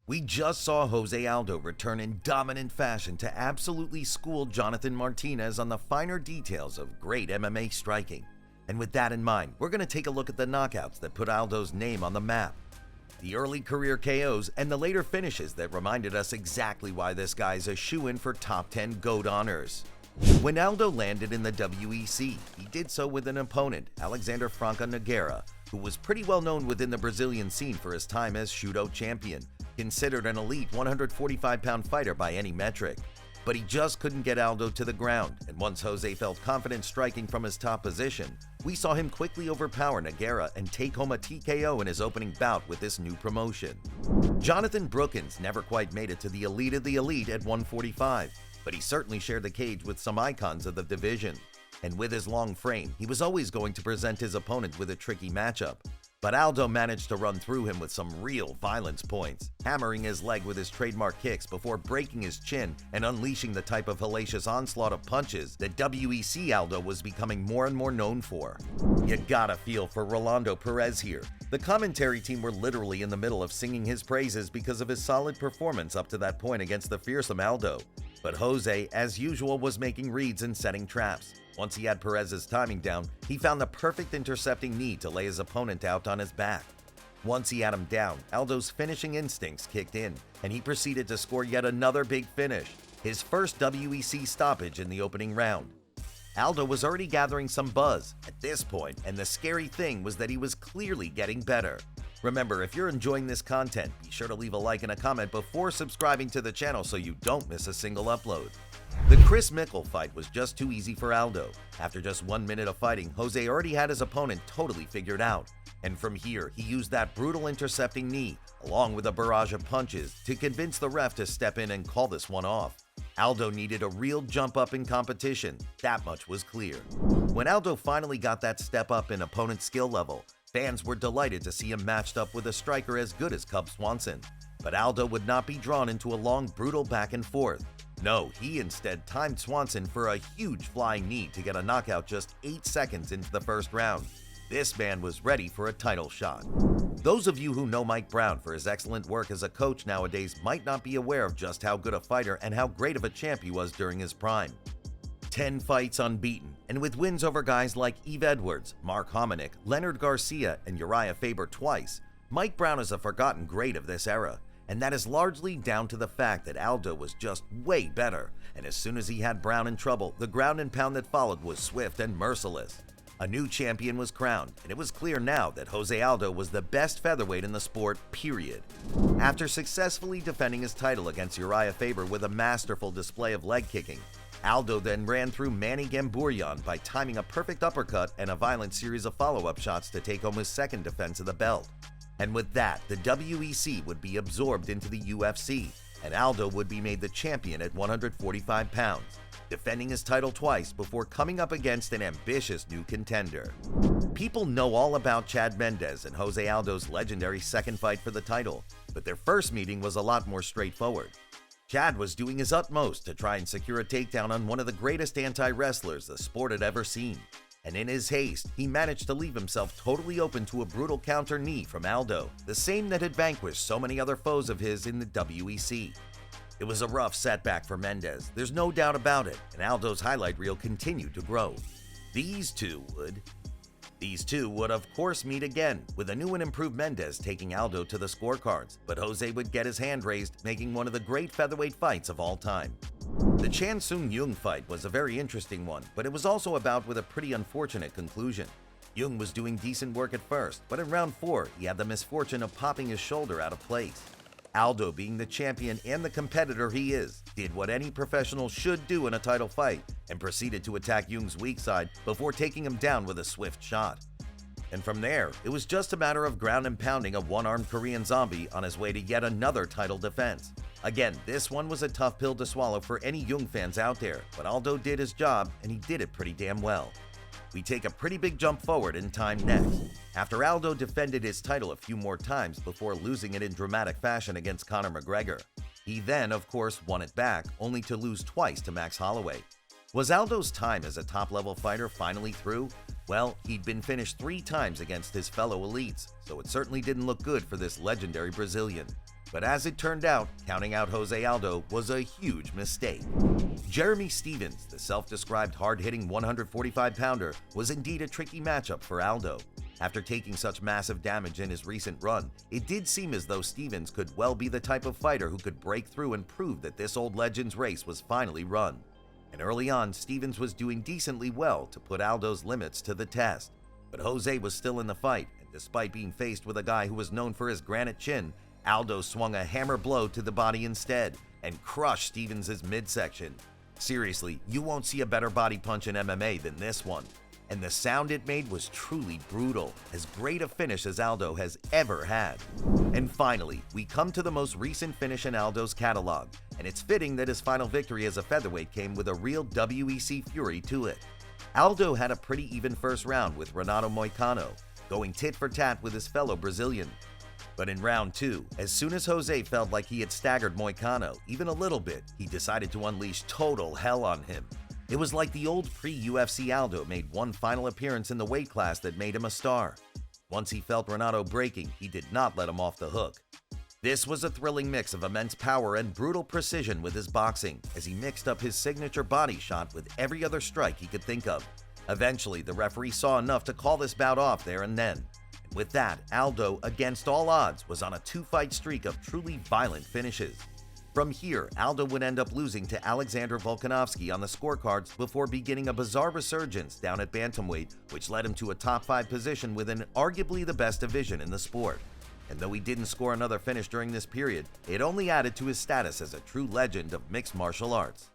We just saw Jose Aldo return in dominant fashion to absolutely school Jonathan Martinez on the finer details of great MMA striking. And with that in mind, we're going to take a look at the knockouts that put Aldo's name on the map, the early career KOs, and the later finishes that reminded us exactly why this guy's a shoo-in for top 10 GOAT honors. When Aldo landed in the WEC, he did so with an opponent, Alexander Franca Nogueira, who was pretty well known within the Brazilian scene for his time as Judo champion, considered an elite 145-pound fighter by any metric. But he just couldn't get Aldo to the ground, and once Jose felt confident striking from his top position, we saw him quickly overpower Nogueira and take home a TKO in his opening bout with this new promotion. Jonathan Brookins never quite made it to the elite of the elite at 145, but he certainly shared the cage with some icons of the division. And with his long frame, he was always going to present his opponent with a tricky matchup. But Aldo managed to run through him with some real violence points, hammering his leg with his trademark kicks before breaking his chin and unleashing the type of hellacious onslaught of punches that WEC Aldo was becoming more and more known for. You gotta feel for Rolando Perez here. The commentary team were literally in the middle of singing his praises because of his solid performance up to that point against the fearsome Aldo. But Jose, as usual, was making reads and setting traps. Once he had Perez's timing down, he found the perfect intercepting knee to lay his opponent out on his back. Once he had him down, Aldo's finishing instincts kicked in, and he proceeded to score yet another big finish, his first WEC stoppage in the opening round. Aldo was already gathering some buzz at this point, and the scary thing was that he was clearly getting better. Remember, if you're enjoying this content, be sure to leave a like and a comment before subscribing to the channel so you don't miss a single upload. The Chris Mickle fight was just too easy for Aldo. After just 1 minute of fighting, Jose already had his opponent totally figured out. And from here, he used that brutal intercepting knee, along with a barrage of punches, to convince the ref to step in and call this one off. Aldo needed a real jump up in competition, that much was clear. When Aldo finally got that step up in opponent's skill level, fans were delighted to see him matched up with a striker as good as Cub Swanson. But Aldo would not be drawn into a long, brutal back and forth. No, he instead timed Swanson for a huge flying knee to get a knockout just 8 seconds into the first round. This man was ready for a title shot. Those of you who know Mike Brown for his excellent work as a coach nowadays might not be aware of just how good a fighter and how great of a champ he was during his prime. 10 fights unbeaten, and with wins over guys like Yves Edwards, Mark Hominick, Leonard Garcia, and Uriah Faber twice, Mike Brown is a forgotten great of this era. And that is largely down to the fact that Aldo was just way better, and as soon as he had Brown in trouble, the ground and pound that followed was swift and merciless. A new champion was crowned, and it was clear now that Jose Aldo was the best featherweight in the sport, period. After successfully defending his title against Uriah Faber with a masterful display of leg kicking, Aldo then ran through Manny Gamburyan by timing a perfect uppercut and a violent series of follow-up shots to take home his second defense of the belt. And with that, the WEC would be absorbed into the UFC, and Aldo would be made the champion at 145 pounds, defending his title twice before coming up against an ambitious new contender. People know all about Chad Mendes and Jose Aldo's legendary second fight for the title, but their first meeting was a lot more straightforward. Chad was doing his utmost to try and secure a takedown on one of the greatest anti-wrestlers the sport had ever seen. And in his haste, he managed to leave himself totally open to a brutal counter knee from Aldo, the same that had vanquished so many other foes of his in the WEC. It was a rough setback for Mendes, there's no doubt about it, and Aldo's highlight reel continued to grow. These two would of course meet again, with a new and improved Mendes taking Aldo to the scorecards, but Jose would get his hand raised, making one of the great featherweight fights of all time. The Chan Sung Jung fight was a very interesting one, but it was also about with a pretty unfortunate conclusion. Jung was doing decent work at first, but in round 4, he had the misfortune of popping his shoulder out of place. Aldo, being the champion and the competitor he is, did what any professional should do in a title fight and proceeded to attack Jung's weak side before taking him down with a swift shot. And from there, it was just a matter of ground and pounding a one-armed Korean zombie on his way to yet another title defense. Again, this one was a tough pill to swallow for any Jung fans out there, but Aldo did his job, and he did it pretty damn well. We take a pretty big jump forward in time next. After Aldo defended his title a few more times before losing it in dramatic fashion against Conor McGregor, he then, of course, won it back, only to lose twice to Max Holloway. Was Aldo's time as a top-level fighter finally through? Well, he'd been finished 3 times against his fellow elites, so it certainly didn't look good for this legendary Brazilian. But as it turned out, counting out Jose Aldo was a huge mistake. Jeremy Stephens, the self-described hard-hitting 145-pounder, was indeed a tricky matchup for Aldo. After taking such massive damage in his recent run, it did seem as though Stephens could well be the type of fighter who could break through and prove that this old legend's race was finally run. And early on, Stephens was doing decently well to put Aldo's limits to the test. But Jose was still in the fight, and despite being faced with a guy who was known for his granite chin, Aldo swung a hammer blow to the body instead and crushed Stephens' midsection. Seriously, you won't see a better body punch in MMA than this one. And the sound it made was truly brutal, as great a finish as Aldo has ever had. And finally, we come to the most recent finish in Aldo's catalog, and it's fitting that his final victory as a featherweight came with a real WEC fury to it. Aldo had a pretty even first round with Renato Moicano, going tit for tat with his fellow Brazilian. But in round 2, as soon as Jose felt like he had staggered Moicano even a little bit, he decided to unleash total hell on him. It was like the old pre-UFC Aldo made one final appearance in the weight class that made him a star. Once he felt Renato breaking, he did not let him off the hook. This was a thrilling mix of immense power and brutal precision with his boxing, as he mixed up his signature body shot with every other strike he could think of. Eventually, the referee saw enough to call this bout off there and then. And with that, Aldo, against all odds, was on a 2-fight streak of truly violent finishes. From here, Aldo would end up losing to Alexander Volkanovski on the scorecards before beginning a bizarre resurgence down at bantamweight, which led him to a top 5 position within arguably the best division in the sport. And though he didn't score another finish during this period, it only added to his status as a true legend of mixed martial arts.